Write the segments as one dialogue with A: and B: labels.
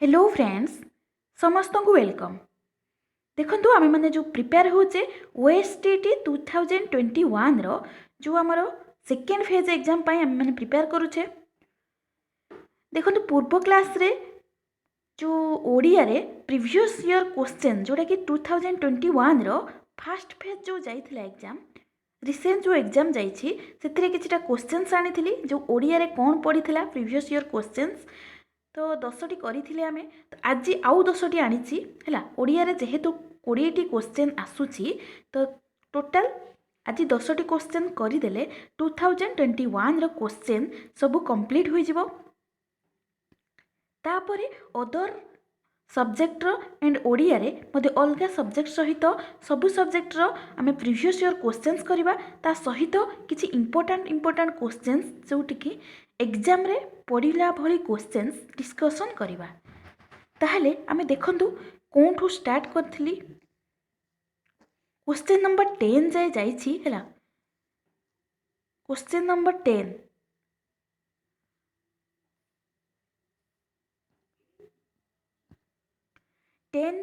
A: Hello friends समस्त को welcome. देखो आम मैंने जो प्रिपेयर होचे ओएसटीटी 2021 रो जो आमर सेकेंड फेज एग्जाम आम मैंने प्रिपेयर करुचे। देखो पूर्व क्लास रे जो ओडिया रे प्रीवियस ईयर क्वेश्चन जोटा कि 2021 रो फर्स्ट फेज जो जाइथिला एग्जाम रिसेंट जो एग्जाम जाइछि सेथिरे किछटा क्वेश्चंस आनी जो ओडिया रे कोन पड़ीथिला प्रीवियस ईयर क्वेश्चंस तो 10टी करी आमे तो आज आउ 10टी आनीछि हैला ओडिया रे जेहेतु 20टी क्वेश्चन आसुछि तो टोटल आज 10टी क्वेश्चन करदेले 2021 रो क्वेश्चन सब कंप्लीट हो जिवो। तापरे अदर सब्जेक्टर एंड ओडिया रे मते अलगा सब्जेक्ट सहित सबु सब्जेक्टर आमे प्रीवियस ईयर क्वेश्चंस करिबा ता सहित किछि इंपोर्टेंट क्वेश्चंस जोटि कि एग्जाम रे पढ़िला भली क्वेश्चंस डिस्कशन करिबा। ताहले आमे देखंतु कोठू स्टार्ट करथिली क्वेश्चन नंबर 10 जाय जाइछि हैला। क्वेश्चन नंबर 10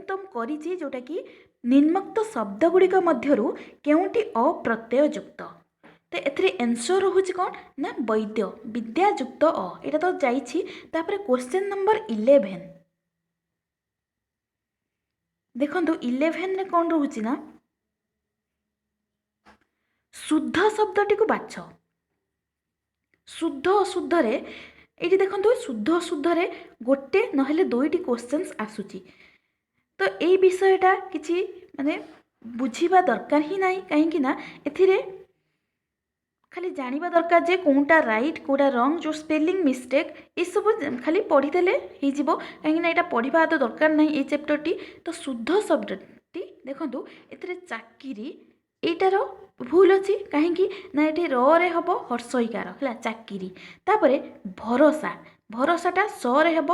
A: तुम करिछि जोटा कि निम्नोक्त शब्द गुड़िक मध्यरु केउंटी अप्रत्यय युक्त तो एथरे आंसर होछि कोन ना वैद्य विद्या युक्त अ एटा तो जाइछि। तापरे क्वेश्चन नंबर 11 देखंतु 11 रे कोन रहउछि ना शुद्ध शब्दटी को बाछ। शुद्ध अशुद्ध रे एठी देखंतु शुद्ध अशुद्ध रे गोटे नहले दुईटी क्वेश्चंस आसुछि तो यही विषयटा किछि माने बुझीबा दरकार ही नाही काहेकि ना एथिरे खाली जानिबा दरकार जे कोनटा राइट कोटा रॉन्ग जो स्पेलिंग मिस्टेक ये सब खाली पढ़ीदेले हो जिवो काहेकि ना एटा पढ़िबा तो दरकार नाही ए चैप्टरटी। तो शुद्ध शब्दटी देखंतु एथिरे चाकिरी एटार भूल अच्छी कहीं ना ये रे हम हर्षईकार है चाकिरी। तापरे भरोसा भरोसाटा सरे हम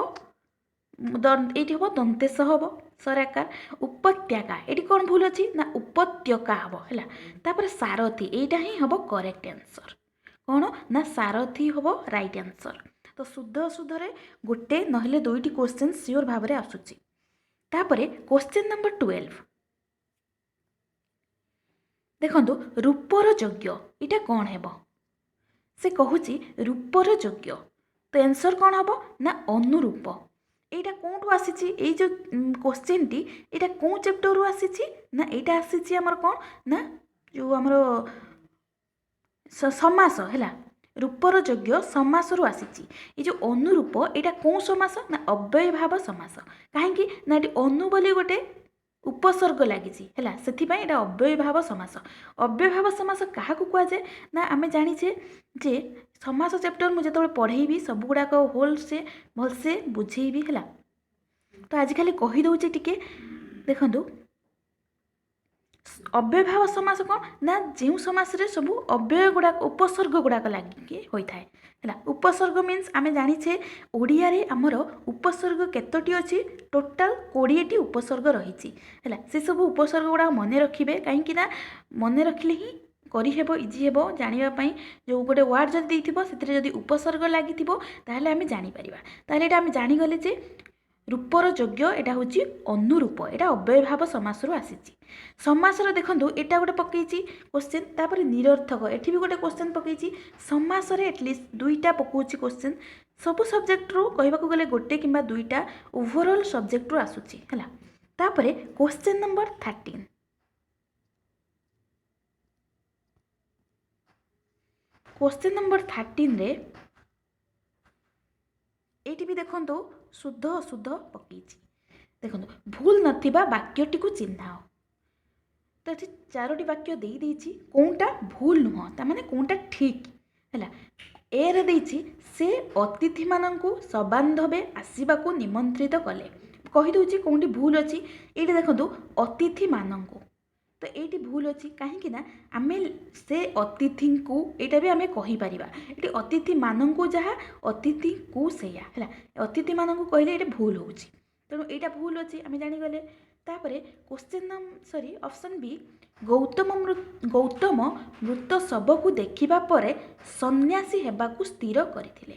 A: ये हम दंतेश हम सराकार। उपत्यका ये कौन भूल अच्छी ना उपत्यका हम है। तापरे सारथी यहीटा ही हम करेक्ट आंसर कौन ना सारथी हम राइट आंसर। तो शुद्ध अशुद्ध रे गोटे नहले दुईटी क्वेश्चन सियोर भाव में आसुची। तापरे क्वेश्चन नंबर 12 देखंतु रूपर योग्य इटा कौन हेब से कहूची रूपर योग्य तो आंसर कौन हम ना अनुरूप। एटा कोठू आसीची ए जो क्वेश्चन टी एटा को चैप्टर रु आसीची ना एटा आसीची हमर कौन ना जो हमर समास हैला रूपर योग्य समास रु आसीची। ए जो अनुरूप एटा को समास ना अव्यय भाव समास काहेकि ना एटी अनु बोली गोटे उपसर्ग लगी है से अव्यय भाव समास। अव्यय भाव समास क्या कहुए ना आम जाचे जे समास चैप्टर मुझे जो पढ़ेबी सब गुड़ाक होल से भलसे बुझेबी है। तो आज खाली कहीदे टिके देखु अव्यय भाव समास कौन ना जो समास रे सब अव्यय गुड़ाक उपसर्ग गुड़ाक लगिकी होता है। उपसर्ग मीन्स आम जाचे ओडिया रे आमर उपसर्ग केतोटी अच्छी टोटाल 20टी उपसर्ग रही है। से सब उपसर्ग गुड़ा मन रखिए कहीं मन रखिले ही करहेब इजी हेब जानापी जो गोटे वार्ड जदि से उपसर्ग लगी ताहले आम जापर ताहले आम जानीगले जे रूपर योग्य यहाँ हूँ अनुरूप यहाँ अव्यय भाव समास रु आसी। समास देखूँ यहाँ गोटे पकई क्वेश्चन तापर निरर्थक एठी भी गोटे क्वेश्चन पकई समास एटलिस्ट दुईटा पकाउछि क्वेश्चन सब सब्जेक्ट रू कहबाक गले गोटे किंबा दुईटा ओवरऑल सब्जेक्ट रू आसुछि हैला। तापरे क्वेश्चन नंबर 13 क्वेश्चन नंबर 13 रे एटी भी देखो शुद्ध अशुद्ध पकई देखो भूल नथिबा वाक्यटी को चिन्हाओ। तो ये 4टी वाक्य देछि कौनटा भूल नुह ताने कौनटा ठीक है। ए रे देछि से अतिथि माननकु सबांधवे आसीबाकू निमंत्रित कले कहीदे कौटी भूल अच्छी ये देखो अतिथि माननकु तो ये भूल अच्छी कहीं आम से अतिथि को यहाँ भी आम कहीपर ये अतिथि मानू जहाँ अतिथि को सैया है अतिथि मानू कहले ये भूल हो तेणु यहाँ भूल अच्छी आम जानीगले। तापरे question sorry option B Gautam मृत शव को देखिबा परे सन्यासी हेबाकू स्थिर करथिले।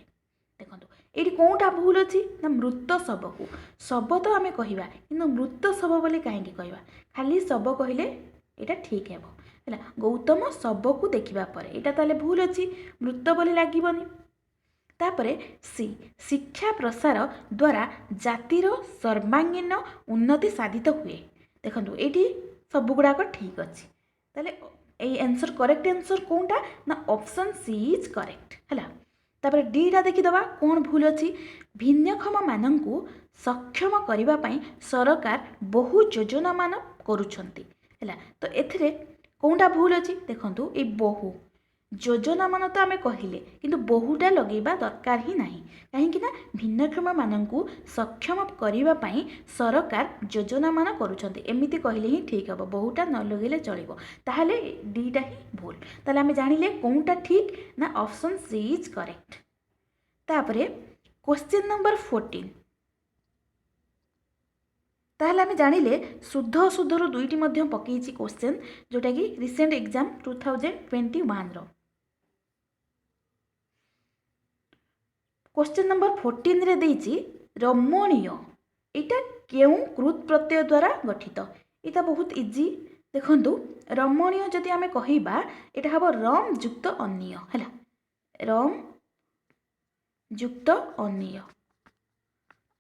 A: देखो ये कौटा भूल अच्छी ना मृत शव को शव तो आम कह कि मृत शव बोली कहीं कह खाली शव कहले यहाँ ठीक है गौतम शव को देखा पर यहाँ ताले भूल अच्छी मृत बोली लगभग तापरे सी शिक्षा प्रसार द्वारा जातिर सर्वांगीन उन्नति साधित हुए देखो ये सब गुड़ाक ठीक अच्छे ताले ये आंसर करेक्ट आंसर कौनटा ना ऑप्शन सी इज करेक्ट है तापर डीटा देखीदबा कौन भूल अच्छी भिन्नक्षम मानू सक्षम करने सरकार बहु योजना मान करुछंती है तो एथिरे कौनटा भूल अच्छी देखंतु ये बहु योजना मान तो आम कहले किंतु बहुटा लगेगा दरकार ही नहीं कहीं भिन्नक्षम मानू सक्षम करने सरकार योजना मान करुँच कहले ही ठीक हम बहुटा न लगे चलो ताहले डीटा ही भूल ताहले आम जानिले कौनटा ठीक ना ऑप्शन सी इज करेक्ट तापरे क्वेश्चन नंबर 14 ताहले आम जानिले शुद्ध अशुद्धर दुईटी मध्य पकईची क्वेश्चन जोटा कि रिसेंट एग्जाम 2021 रो क्वेश्चन नंबर 14 रे देइची रमणीय इटा केउ कृत प्रत्यय द्वारा गठित इटा बहुत इजी देखंतु रमणीय जदि आमे कहिबा इटा हबो रम युक्त अन्य हैला रम युक्त अन्य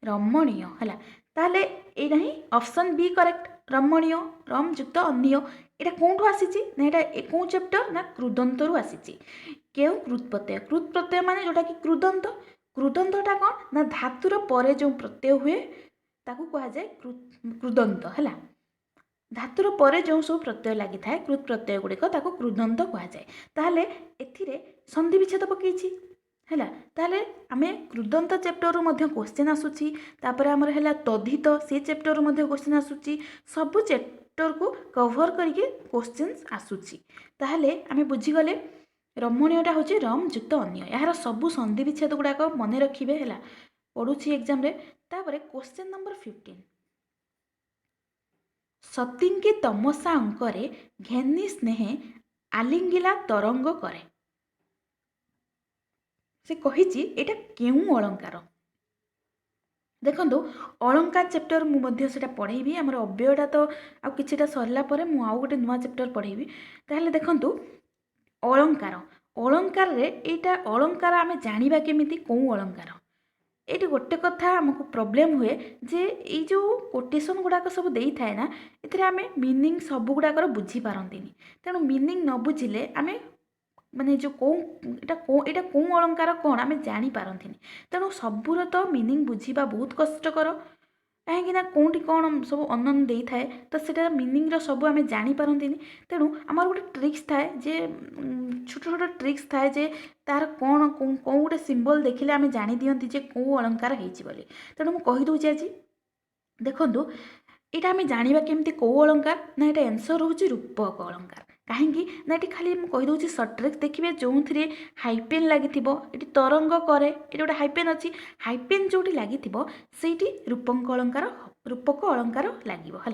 A: रमणीय हैला ताले एटा ही ऑप्शन बी करेक्ट रमणीय रम युक्त अन्य एटा कोठु आसीची ना एटा को चैप्टर ना कृदंत रु आसीची केउ कृत प्रत्यय माने जोटा कि कृदंत कृदंतटा कौन ना धातुर परे जो प्रत्यय हुए ताकू कहा जाए कृदंत है धातुर परे जो सब प्रत्यय लगी था कृत प्रत्यय गुड़िक ताकू कृदंत कहा जाए ताहले एथिरे संधि विच्छेद पकईछि है ताहले आमे कृदंत चैप्टर रु मध्य क्वेश्चन आसुची तापर हमर हैला तद्धित से चैप्टर रु मध्य क्वेश्चन आसुची सब चैप्टर को कवर करके क्वेश्चंस आसुची ताहले आमे बुझी गले रमणीयटा हूँ रम युक्त अन्य यार सबू संधि विच्छेद गुड़ाक मन रखिए है पढ़ुची एग्जाम रे तापर क्वेश्चन नंबर 15 सतींकी तमसा अंकरे घेनी स्नेहे आलिंगिला तरंग करे से कही एटा केउ अलंकार देखो अलंकार चैप्टर मुझे पढ़ेबी आमर अव्ययटा तो आउ किछिटा सरला परे मु आउ गोटे नुआ चैप्टर पढ़ेबी ताहले देखंतु अलंकार अलंकार रे एटा अलंकार आमे जानिबा केमिति को अलंकार ये गोटे कथा आमको प्रॉब्लम हुए जे ये जो कोटेशन गुड़ाक सब देई थाए ना इतरे आमे मीनिंग सब गुड़ाकर बुझी पारंतिनी तेणु मीनिंग न बुझिले आमे माने जो एटा को अलंकार कौन आमे जानी पारंतिनी तेणु सबूर तो मीनिंग बुझीबा बहुत कष्टकर कहीं कौटी कौन सब अनन दे थाए तो सेटा मीनिंग सब आम जापारती तेणु आमर गोटे ट्रिक्स थाए जे छोट छोट ट्रिक्स थाए जे तार कौन कौ गोटे सिंबल देखिले आम जानी दियंती जे कौ अलंकार होती बोली तेणु मुझे कहीदे आज देखूँ यहाँ आम जाना केमती कौ अलंकार ना यहाँ आंसर हूँ रूपक अलंकार कहीं ना ये खाली मुझे सर्ट ट्रिक्स देखिए जो थे हाइपेन लगी ये तरंग करे ये गोटे हाइपेन अच्छी हाइपेन जो लगी से रूपक अलंकार लगे है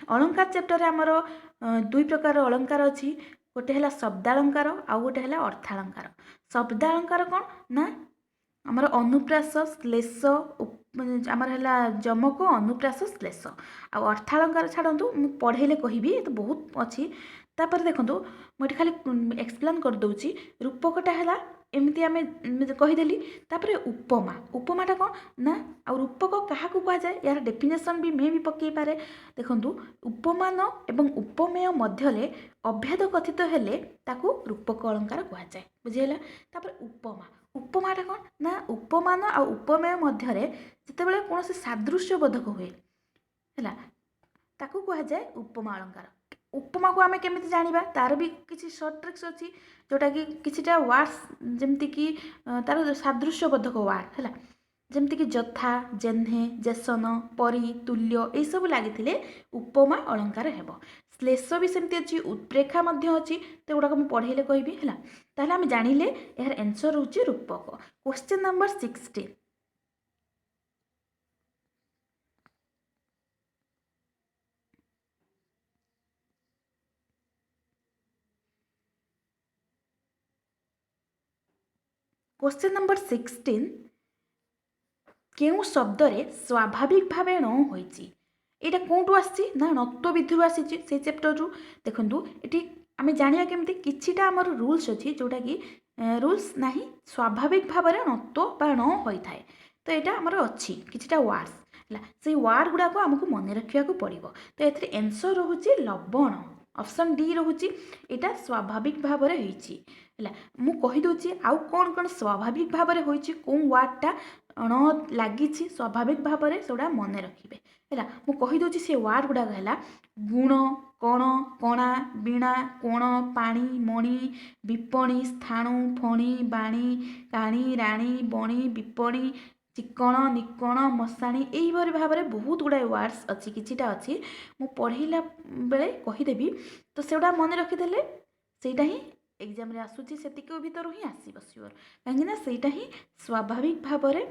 A: अलंकार चैप्टर आमर दुई प्रकार अलंकार अच्छी गोटे है शब्दालंकार आउ गोटे है अर्थालंकार शब्दालंकार कौन ना आमर अनुप्रास श्लेष आमर है जमक अनुप्रास श्लेष आ अर्थालंकार छाड़ू पढ़ेले कहि तो बहुत अच्छी तापर देखो मुझे खाली एक्सप्लेन कर दूची रूपकटा है एमती आम कहीदेली तापर उपमा उपमाटा कौन ना आ रूपक क्या कह जाए यार डेफिनेशन भी मैं भी पकई पारे देखो उपमान एवं उपमेय मध्य अभेद कथित हेले ताकू रूपक अलंकार कह जाए बुझीगला तापर उपमा उपमाटा कौन ना उपमान आ उपमेय मध्य जितेबाला कौन से सादृश्य बोधक हुए है ताकू कह जाए उपमा अलंकार उपमा को आम केमी जाना तार भी किसी सर्ट ट्रिक्स अच्छी जोटा कि किसीटा वार्ड्स जमती कि तार सादृश्य बोधक वार्ड है जमती कि जथा जेह्ने जेसन परी तुल्य ये सब लगी उपमा अलंकार हेब श्लेष भी सेमती अच्छी उत्प्रेक्षा अच्छी तो गुड़ाक मुझे पढ़ेले कहबी है ताहले आम जानिले यार आंसर हूँ रूपक क्वेश्चन नंबर 16 क्वेश्चन नंबर 16 କେଉଁ ଶବ୍ଦରେ ସ୍ୱାଭାବିକ ଭାବେ ଣ ହୋଇଛି ଏଇଟା କେଉଁଠୁ ଆସିଛି ନା ନତ୍ୱବିଧିରୁ ଆସିଛି ସେଇ ଚାପ୍ଟରରୁ। ଦେଖନ୍ତୁ ଏଠି ଆମେ ଜାଣିବା କେମିତି କିଛିଟା ଆମର ରୁଲ୍ସ ଅଛି ଯେଉଁଟାକି ରୁଲ୍ସ ନାହିଁ ସ୍ୱାଭାବିକ ଭାବରେ ନତ୍ୱ ବା ଣ ହୋଇଥାଏ। ତ ଏଇଟା ଆମର ଅଛି କିଛିଟା ୱାର୍ଡ଼ସ୍ ହେଲା ସେଇ ୱାର୍ଡ଼ ଗୁଡ଼ାକ ଆମକୁ ମନେ ରଖିବାକୁ ପଡ଼ିବ। ତ ଏଥିରେ ଆନ୍ସର୍ ରହୁଛି ଲବଣ। ଅପସନ୍ ଡି ରହୁଛି ଏଇଟା ସ୍ୱାଭାବିକ ଭାବରେ ହେଇଛି ହେଲା। ମୁଁ କହିଦେଉଛି ଆଉ କ'ଣ କ'ଣ ସ୍ୱାଭାବିକ ଭାବରେ ହୋଇଛି କେଉଁ ୱାର୍ଡ଼ଟା ଣ ଲାଗିଛି ସ୍ୱାଭାବିକ ଭାବରେ ସେଗୁଡ଼ା ମନେ ରଖିବେ ହେଲା। ମୁଁ କହିଦେଉଛି ସେ ୱାର୍ଡ଼ ଗୁଡ଼ାକ ହେଲା ଗୁଣ, କଣ, କଣା, ବୀଣା, କୋଣ, ପାଣି, ମଣି, ବିପଣି, ସ୍ଥାଣୁ, ଫଣି, ବାଣୀ, କାଣି, ରାଣୀ, ବଣି, ବିପଣି, ଚିକଣ, ନିକଣ, ମଶାଣି ଏଇଭଳି ଭାବରେ ବହୁତ ଗୁଡ଼ାଏ ୱାର୍ଡ଼ସ୍ ଅଛି କିଛିଟା ଅଛି ମୁଁ ପଢ଼େଇଲା ବେଳେ କହିଦେବି। ତ ସେଗୁଡ଼ା ମନେ ରଖିଦେଲେ ସେଇଟା ହିଁ ଏକ୍ଜାମ୍ରେ ଆସୁଛି ସେତିକି ଭିତରୁ ହିଁ ଆସିବ ସିଓର କାହିଁକିନା ସେଇଟା ହିଁ ସ୍ୱାଭାବିକ ଭାବରେ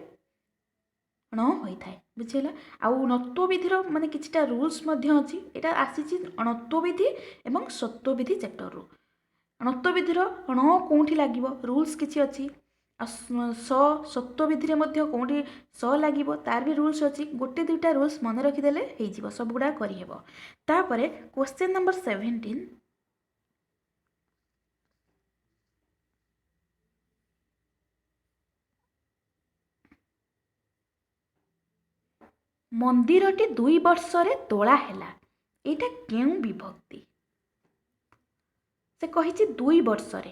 A: ଣ ହୋଇଥାଏ ବୁଝିହେଲା। ଆଉ ନତ୍ୱବିଧିର ମାନେ କିଛିଟା ରୁଲ୍ସ ମଧ୍ୟ ଅଛି ଏଇଟା ଆସିଛି ନତ୍ୱବିଧି ଏବଂ ସତ୍ୱବିଧି ଚାପ୍ଟରରୁ। ନତ୍ୱବିଧିର ଣ କେଉଁଠି ଲାଗିବ ରୁଲ୍ସ କିଛି ଅଛି ଆଉ ସତ୍ୱବିଧିରେ ମଧ୍ୟ କେଉଁଠି ସ ଲାଗିବ ତାର ବି ରୁଲ୍ସ ଅଛି। ଗୋଟେ ଦୁଇଟା ରୁଲ୍ସ ମନେ ରଖିଦେଲେ ହେଇଯିବ ସବୁଗୁଡ଼ା କରିହେବ। ତାପରେ କ୍ୱେଶ୍ଚିନ୍ ନମ୍ବର 17 ମନ୍ଦିରଟି 2 ବର୍ଷରେ ତୋଳା ହେଲା ଏଇଟା କେଉଁ ବିଭକ୍ତି? ସେ କହିଛି 2 ବର୍ଷରେ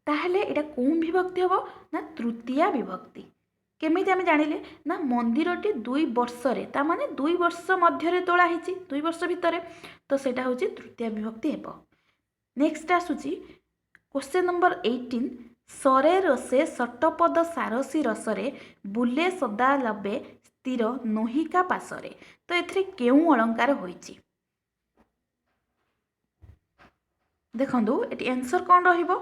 A: ତାହେଲେ ଏଇଟା କେଉଁ ବିଭକ୍ତି ହେବ ନା ତୃତୀୟା ବିଭକ୍ତି। କେମିତି ଆମେ ଜାଣିଲେ ନା ମନ୍ଦିରଟି 2 ବର୍ଷରେ ତା ମାନେ 2 ବର୍ଷ ମଧ୍ୟରେ ତୋଳା ହେଇଛି 2 ବର୍ଷ ଭିତରେ ତ ସେଇଟା ହେଉଛି ତୃତୀୟା ବିଭକ୍ତି ହେବ। ନେକ୍ସଟ ଆସୁଛି କ୍ୱେଶ୍ଚିନ୍ ନମ୍ବର 18 ସରେ ରସେ ସଟପଦ ସାରସୀ ରସରେ ବୁଲେ ସଦା ଲବେ ସ୍ଥିର ନୋହିକା ପାଶରେ। ତ ଏଥିରେ କେଉଁ ଅଳଙ୍କାର ହୋଇଛି ଦେଖନ୍ତୁ ଏଠି ଆନ୍ସର କ'ଣ ରହିବ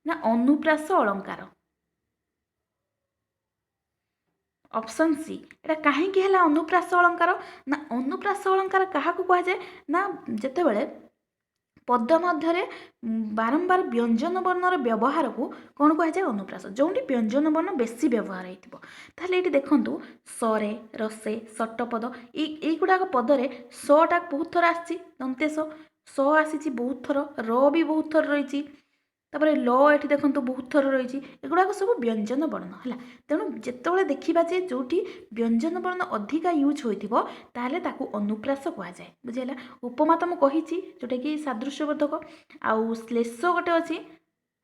A: ନା ଅନୁପ୍ରାସ ଅଳଙ୍କାର। ଅପସନ୍ ସି ଏଇଟା କାହିଁକି ହେଲା ଅନୁପ୍ରାସ ଅଳଙ୍କାର ନା ଅନୁପ୍ରାସ ଅଳଙ୍କାର କାହାକୁ କୁହାଯାଏ ନା ଯେତେବେଳେ ପଦ ମଧ୍ୟରେ ବାରମ୍ବାର ବ୍ୟଞ୍ଜନ ବର୍ଣ୍ଣର ବ୍ୟବହାରକୁ କ'ଣ କୁହାଯାଏ ଅନୁପ୍ରାସ ଯେଉଁଠି ବ୍ୟଞ୍ଜନ ବର୍ଣ୍ଣ ବେଶୀ ବ୍ୟବହାର ହେଇଥିବ। ତାହେଲେ ଏଇଠି ଦେଖନ୍ତୁ ସରେ ରସେ ସଟପଦ ଏଇଗୁଡ଼ାକ ପଦରେ ସଟା ବହୁତ ଥର ଆସିଛି ଦନ୍ତେଶ ସ ଆସିଛି ବହୁତ ଥର ର ବି ବହୁତ ଥର ରହିଛି ତାପରେ ଲ ଏଠି ଦେଖନ୍ତୁ ବହୁତ ଥର ରହିଛି ଏଗୁଡ଼ାକ ସବୁ ବ୍ୟଞ୍ଜନ ବର୍ଣ୍ଣ ହେଲା। ତେଣୁ ଯେତେବେଳେ ଦେଖିବା ଯେ ଯେଉଁଠି ବ୍ୟଞ୍ଜନ ବର୍ଣ୍ଣ ଅଧିକା ୟୁଜ୍ ହୋଇଥିବ ତାହେଲେ ତାକୁ ଅନୁପ୍ରାସ କୁହାଯାଏ ବୁଝିହେଲା। ଉପମା ତ ମୁଁ କହିଛି ଯେଉଁଟାକି ସାଦୃଶ୍ୟବୋଧକ ଆଉ ଶ୍ଲେଷ ଗୋଟେ ଅଛି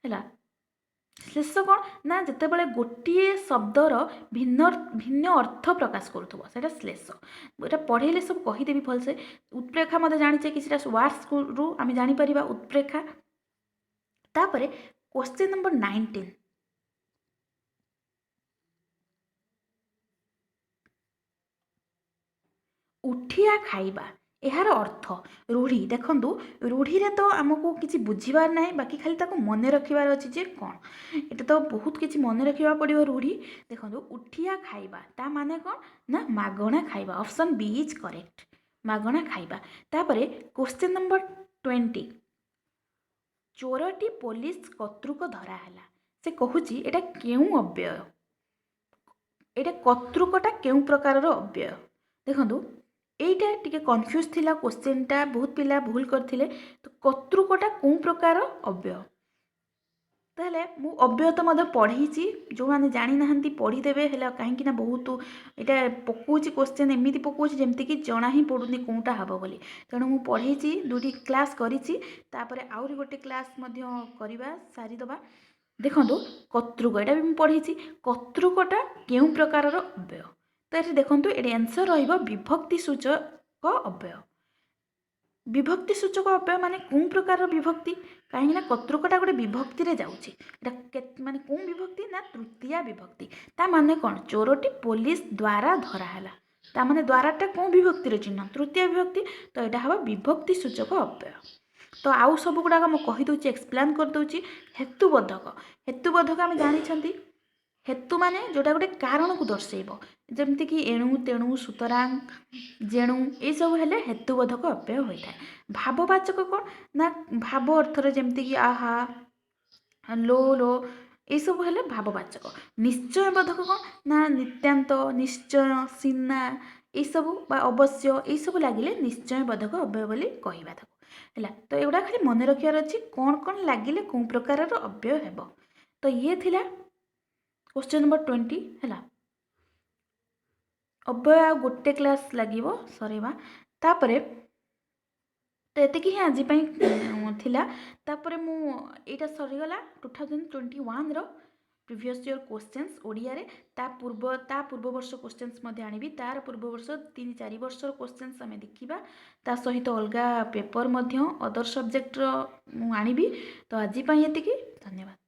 A: ହେଲା। ଶ୍ଲେଷ କ'ଣ ନା ଯେତେବେଳେ ଗୋଟିଏ ଶବ୍ଦର ଭିନ୍ନ ଭିନ୍ନ ଅର୍ଥ ପ୍ରକାଶ କରୁଥିବ ସେଇଟା ଶ୍ଲେଷ। ଏଇଟା ପଢ଼େଇଲେ ସବୁ କହିଦେବି ଭଲସେ। ଉତ୍ପ୍ରେକ୍ଷା ମଧ୍ୟ ଜାଣିଛେ କିଛିଟା ୱାର୍ଡ଼ସରୁ ଆମେ ଜାଣିପାରିବା ଉତ୍ପ୍ରେକ୍ଷା। ତାପରେ କ୍ୱେଶ୍ଚିନ୍ ନମ୍ବର 19 ଉଠିଆ ଖାଇବା ଏହାର ଅର୍ଥ ରୂଢ଼ି। ଦେଖନ୍ତୁ ରୂଢ଼ିରେ ତ ଆମକୁ କିଛି ବୁଝିବାର ନାହିଁ ବାକି ଖାଲି ତାକୁ ମନେ ରଖିବାର ଅଛି ଯେ କ'ଣ ଏଇଟା ତ ବହୁତ କିଛି ମନେ ରଖିବାକୁ ପଡ଼ିବ ରୂଢ଼ି। ଦେଖନ୍ତୁ ଉଠିଆ ଖାଇବା ତା ମାନେ କ'ଣ ନା ମାଗଣା ଖାଇବା। ଅପସନ୍ ବି ଇଜ୍ କରେକ୍ଟ ମାଗଣା ଖାଇବା। ତାପରେ କ୍ୱେଶ୍ଚିନ୍ ନମ୍ବର 20 ଚୋରଟି ପୋଲିସ କର୍ତ୍ତୃକ ଧରା ହେଲା ସେ କହୁଛି ଏଇଟା କେଉଁ ଅବ୍ୟୟ ଏଇଟା କର୍ତ୍ତୃକଟା କେଉଁ ପ୍ରକାରର ଅବ୍ୟୟ। ଦେଖନ୍ତୁ এইটা ଟିକେ কনফ্ୟୁজ ଥିଲା କ୍ୱେଶ୍ଚିନ୍ଟା ବହୁତ ପିଲା ଭୁଲ କରିଥିଲେ। ତ କର୍ତ୍ତୃକଟା କେଉଁ ପ୍ରକାର ଅବ୍ୟୟ ତାହେଲେ ମୁଁ ଅବ୍ୟୟ ତ ମଧ୍ୟ ପଢ଼େଇଛି ଯେଉଁମାନେ ଜାଣିନାହାନ୍ତି ପଢ଼ିଦେବେ ହେଲା କାହିଁକି ନା ବହୁତ ଏଇଟା ପକଉଛି କ୍ୱେଶ୍ଚିନ୍ ଏମିତି ପକଉଛି ଯେମିତିକି ଜଣା ହିଁ ପଡ଼ୁନି କେଉଁଟା ହେବ ବୋଲି। ତେଣୁ ମୁଁ ପଢ଼େଇଛି 2ଟି କ୍ଲାସ୍ କରିଛି ତାପରେ ଆହୁରି ଗୋଟେ କ୍ଲାସ୍ ମଧ୍ୟ କରିବା ସାରିଦେବା। ଦେଖନ୍ତୁ କର୍ତ୍ତୃକ ଏଇଟା ବି ମୁଁ ପଢ଼େଇଛି କର୍ତ୍ତୃକଟା କେଉଁ ପ୍ରକାରର ଅବ୍ୟୟ। ତ ଏଠି ଦେଖନ୍ତୁ ଏଠି ଆନ୍ସର୍ ରହିବ ବିଭକ୍ତି ସୂଚକ ଅବ୍ୟୟ। ବିଭକ୍ତି ସୂଚକ ଅବ୍ୟୟ ମାନେ କେଉଁ ପ୍ରକାରର ବିଭକ୍ତି କାହିଁକି ନା କର୍ତ୍ତୃକଟା ଗୋଟେ ବିଭକ୍ତିରେ ଯାଉଛି ଏଇଟା ମାନେ କେଉଁ ବିଭକ୍ତି ନା ତୃତୀୟା ବିଭକ୍ତି। ତା ମାନେ କ'ଣ ଚୋରଟି ପୋଲିସ ଦ୍ୱାରା ଧରା ହେଲା ତା ମାନେ ଦ୍ୱାରାଟା କେଉଁ ବିଭକ୍ତିର ଚିହ୍ନ ତୃତୀୟ ବିଭକ୍ତି। ତ ଏଇଟା ହେବ ବିଭକ୍ତି ସୂଚକ ଅବ୍ୟୟ। ତ ଆଉ ସବୁ ଗୁଡ଼ାକ ମୁଁ କହିଦେଉଛି ଏକ୍ସପ୍ଲେନ୍ କରିଦେଉଛି। ହେତୁବୋଧକ ହେତୁବୋଧକ ଆମେ ଜାଣିଛନ୍ତି ହେତୁ ମାନେ ଯେଉଁଟା ଗୋଟେ କାରଣକୁ ଦର୍ଶେଇବ ଯେମିତିକି ଏଣୁ ତେଣୁ ସୁତରାଂ ଯେଣୁ ଏଇସବୁ ହେଲେ ହେତୁବୋଧକ ଅବ୍ୟୟ ହୋଇଥାଏ। ଭାବବାଚକ କ'ଣ ନା ଭାବ ଅର୍ଥରେ ଯେମିତିକି ଆହା ଲୋ ଲୋ ଏଇସବୁ ହେଲେ ଭାବବାଚକ। ନିଶ୍ଚୟବୋଧକ କ'ଣ ନା ନିତ୍ୟାନ୍ତ, ନିଶ୍ଚୟ, ସିନା ଏଇସବୁ ବା ଅବଶ୍ୟ ଏଇସବୁ ଲାଗିଲେ ନିଶ୍ଚୟବୋଧକ ଅବ୍ୟୟ ବୋଲି କହିବା ତାକୁ ହେଲା। ତ ଏଗୁଡ଼ା ଖାଲି ମନେ ରଖିବାର ଅଛି କ'ଣ କ'ଣ ଲାଗିଲେ କେଉଁ ପ୍ରକାରର ଅବ୍ୟୟ ହେବ। ତ ଇଏ ଥିଲା କ୍ୱେଶ୍ଚନ୍ ନମ୍ବର 20 ହେଲା। ଅବ୍ୟୟ ଆଉ ଗୋଟେ କ୍ଲାସ୍ ଲାଗିବ ସରେଇବା। ତାପରେ ତ ଏତିକି ହିଁ ଆଜି ପାଇଁ ଥିଲା। ତାପରେ ମୁଁ ଏଇଟା ସରିଗଲା 2021ର ପ୍ରିଭିୟସ୍ ଇୟର୍ କ୍ୱେଶ୍ଚନ୍ସ ଓଡ଼ିଆରେ। ତା ପୂର୍ବ ବର୍ଷ କ୍ୱେଶ୍ଚନ୍ସ ମଧ୍ୟ ଆଣିବି। ତାର ପୂର୍ବ ବର୍ଷ 3-4 ବର୍ଷର କ୍ୱେଶ୍ଚନ୍ସ ଆମେ ଦେଖିବା। ତା ସହିତ ଅଲଗା ପେପର୍ ମଧ୍ୟ ଅଦର ସବଜେକ୍ଟର ମୁଁ ଆଣିବି। ତ ଆଜି ପାଇଁ ଏତିକି, ଧନ୍ୟବାଦ।